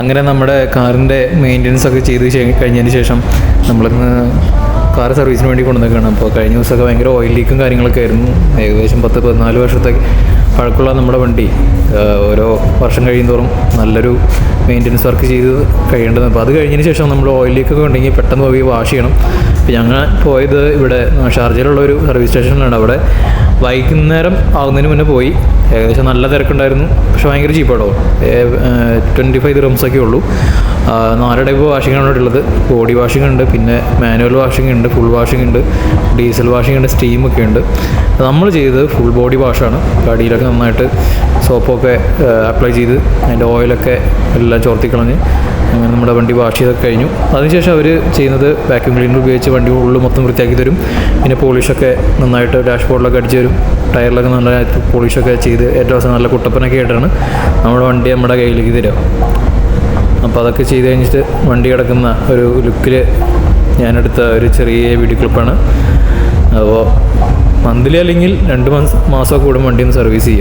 അങ്ങനെ നമ്മുടെ കാറിൻ്റെ മെയിൻ്റനൻസ് ഒക്കെ ചെയ്ത് കഴിഞ്ഞതിന് ശേഷം നമ്മളിന്ന് കാർ സർവീസിന് വേണ്ടി കൊണ്ടുവന്നേക്കാണ്. അപ്പോൾ കഴിഞ്ഞ ദിവസമൊക്കെ ഭയങ്കര ഓയിൽ ലീക്കും കാര്യങ്ങളൊക്കെ ആയിരുന്നു. ഏകദേശം 10-14 വർഷത്തെ പഴക്കമുള്ള നമ്മുടെ വണ്ടി ഓരോ വർഷം കഴിയുന്തോറും നല്ലൊരു മെയിൻ്റനൻസ് വർക്ക് ചെയ്ത് കഴിയേണ്ടത്. അപ്പോൾ അത് കഴിഞ്ഞതിന് ശേഷം നമ്മൾ ഓയിൽ ലീക്കൊക്കെ ഉണ്ടെങ്കിൽ പെട്ടെന്ന് പോയി വാഷ് ചെയ്യണം. അപ്പോൾ ഞങ്ങൾ പോയത് ഇവിടെ ഷാർജയിലുള്ളൊരു സർവീസ് സ്റ്റേഷനിലാണ്. അവിടെ വൈകുന്നേരം ആവുന്നതിന് മുന്നേ പോയി. ഏകദേശം നല്ല തിരക്കുണ്ടായിരുന്നു. പക്ഷെ ഭയങ്കര ചീപ്പാട്ടോ, 25 ദിർഹംസൊക്കെ ഉള്ളൂ. 4 ടൈപ്പ് വാഷിംഗ് ആണ് ഉള്ളത്. ബോഡി വാഷിംഗ് ഉണ്ട്, പിന്നെ മാനുവൽ വാഷിംഗ് ഉണ്ട്, ഫുൾ വാഷിംഗ് ഉണ്ട്, ഡീസൽ വാഷിംഗ് ഉണ്ട്, സ്റ്റീമൊക്കെ ഉണ്ട്. നമ്മൾ ചെയ്തത് ഫുൾ ബോഡി വാഷാണ്. അടിയിലൊക്കെ നന്നായിട്ട് സോപ്പൊക്കെ അപ്ലൈ ചെയ്ത് അതിൻ്റെ ഓയിലൊക്കെ എല്ലാം ചോർത്തിക്കളഞ്ഞ് അങ്ങനെ നമ്മുടെ വണ്ടി വാഷ് ചെയ്തൊക്കെ കഴിഞ്ഞു. അതിനുശേഷം അവർ ചെയ്യുന്നത് വാക്യൂം ക്ലീനർ ഉപയോഗിച്ച് വണ്ടി ഉള്ളിൽ മൊത്തം വൃത്തിയാക്കി തരും. പിന്നെ പോളിഷൊക്കെ നന്നായിട്ട് ഡാഷ്ബോർഡിലൊക്കെ അടിച്ച് തരും. ടയറിലൊക്കെ നല്ല പോളിഷൊക്കെ ചെയ്ത് ഏറ്റവും അവസാനം നല്ല കുട്ടപ്പനൊക്കെ ആയിട്ടാണ് നമ്മുടെ വണ്ടി നമ്മുടെ കയ്യിലേക്ക് തരിക. അപ്പോൾ അതൊക്കെ ചെയ്ത് കഴിഞ്ഞിട്ട് വണ്ടി കിടക്കുന്ന ഒരു ലുക്കിൽ ഞാനെടുത്ത ഒരു ചെറിയ വീഡിയോ ക്ലിപ്പാണ്. അപ്പോൾ മന്ത്ലി അല്ലെങ്കിൽ 2 മാസം കൂടും വണ്ടി ഒന്ന് സർവീസ് ചെയ്യുക.